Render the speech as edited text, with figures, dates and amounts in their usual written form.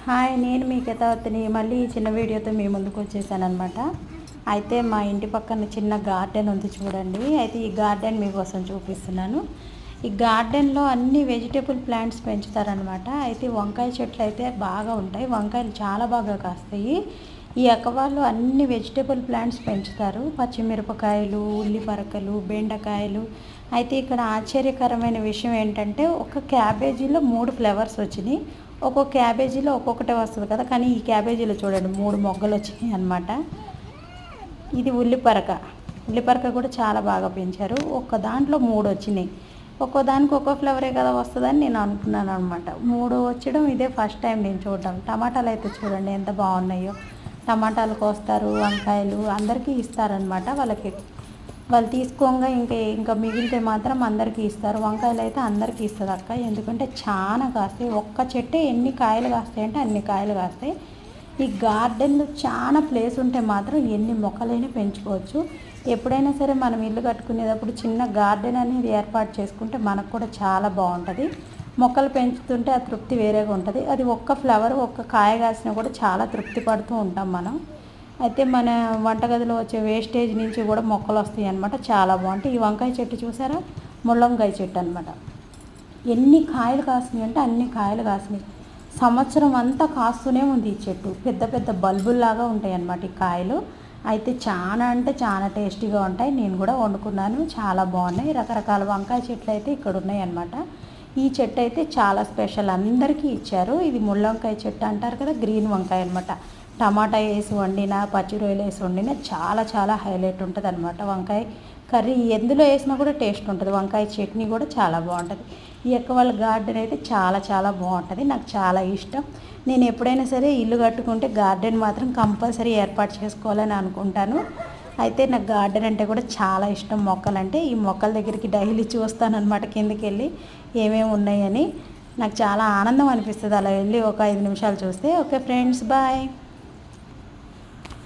Hi, నేను మీ కథావతిని మళ్ళీ ఈ చిన్న వీడియోతో మీ ముందుకు వచ్చేసానమాట. అయితే మా ఇంటి పక్కన చిన్న గార్డెన్ ఉంది చూడండి. అయితే ఈ గార్డెన్ మీకోసం చూపిస్తున్నాను. ఈ గార్డెన్లో అన్ని వెజిటేబుల్ ప్లాంట్స్ పెంచుతారనమాట. అయితే వంకాయ చెట్లు అయితే బాగా ఉంటాయి, వంకాయలు చాలా బాగా కాస్తాయి. ఈ అక్కవాళ్ళు అన్ని వెజిటేబుల్ ప్లాంట్స్ పెంచుతారు. పచ్చిమిరపకాయలు, ఉల్లిపరకలు, బెండకాయలు. అయితే ఇక్కడ ఆశ్చర్యకరమైన విషయం ఏంటంటే, ఒక క్యాబేజీలో 3 ఫ్లవర్స్ వచ్చినాయి. ఒక్కొక్క క్యాబేజీలో ఒక్కొక్కటే వస్తుంది కదా, కానీ ఈ క్యాబేజీలో చూడండి 3 మొగ్గలు వచ్చినాయి అనమాట. ఇది ఉల్లిపరక కూడా చాలా బాగా పెంచారు. ఒక్క దాంట్లో 3 వచ్చినాయి. ఒక్కో దానికి ఒక్కో ఫ్లవరే కదా వస్తుందని నేను అనుకున్నాను అనమాట. 3 వచ్చడం ఇదే ఫస్ట్ టైం నేను చూడడం. టమాటాలు అయితే చూడండి ఎంత బాగున్నాయో. టమాటాలు కోస్తారు, వంకాయలు అందరికీ ఇస్తారనమాట. వాళ్ళు తీసుకోగా ఇంకా మిగిలితే మాత్రం అందరికీ ఇస్తారు. వంకాయలు అయితే అందరికీ ఇస్తుంది అక్క, ఎందుకంటే చాలా కాస్తాయి. ఒక్క చెట్టే ఎన్ని కాయలు కాస్తాయి అంటే అన్ని కాయలు కాస్తాయి. ఈ గార్డెన్లో చాలా ప్లేస్ ఉంటే మాత్రం ఎన్ని మొక్కలైనా పెంచుకోవచ్చు. ఎప్పుడైనా సరే మనం ఇల్లు కట్టుకునేటప్పుడు చిన్న గార్డెన్ అనేది ఏర్పాటు చేసుకుంటే మనకు కూడా చాలా బాగుంటుంది. మొక్కలు పెంచుతుంటే ఆ తృప్తి వేరేగా ఉంటుంది. అది ఒక్క ఫ్లవర్ ఒక్క కాయ కాసినా కూడా చాలా తృప్తి పడుతూ ఉంటాం మనం. అయితే మన వంటగదిలో వచ్చే వేస్టేజ్ నుంచి కూడా మొక్కలు వస్తాయి అన్నమాట, చాలా బాగుంటాయి. ఈ వంకాయ చెట్టు చూసారా, ముళ్ళంకాయ చెట్టు అనమాట. ఎన్ని కాయలు కాసినాయి అంటే అన్ని కాయలు కాసినాయి. సంవత్సరం అంతా కాస్తూనే ఉంది ఈ చెట్టు. పెద్ద పెద్ద బల్బుల్లాగా ఉంటాయి అన్నమాట ఈ కాయలు. అయితే చాలా అంటే చాలా టేస్టీగా ఉంటాయి. నేను కూడా వండుకున్నాను, చాలా బాగున్నాయి. రకరకాల వంకాయ చెట్లు అయితే ఇక్కడ ఉన్నాయి అన్నమాట. ఈ చెట్టు అయితే చాలా స్పెషల్, అందరికీ ఇచ్చారు. ఇది ముళ్ళంకాయ చెట్టు అంటారు కదా, గ్రీన్ వంకాయ అనమాట. టమాటా వేసి వండినా, పచ్చి రొయ్యలు వేసి వండినా చాలా చాలా హైలైట్ ఉంటుంది అనమాట. వంకాయ కర్రీ ఎందులో వేసినా కూడా టేస్ట్ ఉంటుంది. వంకాయ చట్నీ కూడా చాలా బాగుంటుంది. ఈ యొక్క వాళ్ళ గార్డెన్ అయితే చాలా చాలా బాగుంటుంది, నాకు చాలా ఇష్టం. నేను ఎప్పుడైనా సరే ఇల్లు కట్టుకుంటే గార్డెన్ మాత్రం కంపల్సరీ ఏర్పాటు చేసుకోవాలని అనుకుంటాను. అయితే నాకు గార్డెన్ అంటే కూడా చాలా ఇష్టం, మొక్కలంటే. ఈ మొక్కల దగ్గరికి డైలీ చూస్తానన్నమాట, కిందకి వెళ్ళి ఏమేమి ఉన్నాయని. నాకు చాలా ఆనందం అనిపిస్తుంది అలా వెళ్ళి ఒక 5 నిమిషాలు చూస్తే. Okay friends, bye.